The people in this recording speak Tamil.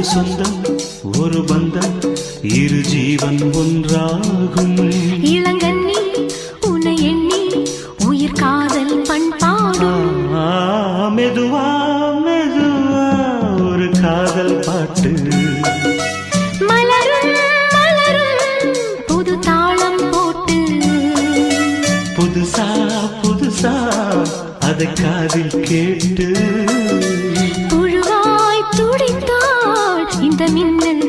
ஒரு சொந்தம் ஒரு பந்தம் இரு ஜீவன் ஒன்றாகும். இளங்கண்ணி உன்னை எண்ணி உயிர் காதல் பண்பாடும். மெதுவா மெதுவா ஒரு காதல் பாட்டு. மலரும் மலரும் புது தாளம் போட்டு. புதுசா புதுசா அதை காதில் கேட்டு புழுவாய் துடித்தாள் இந்த மின்னல்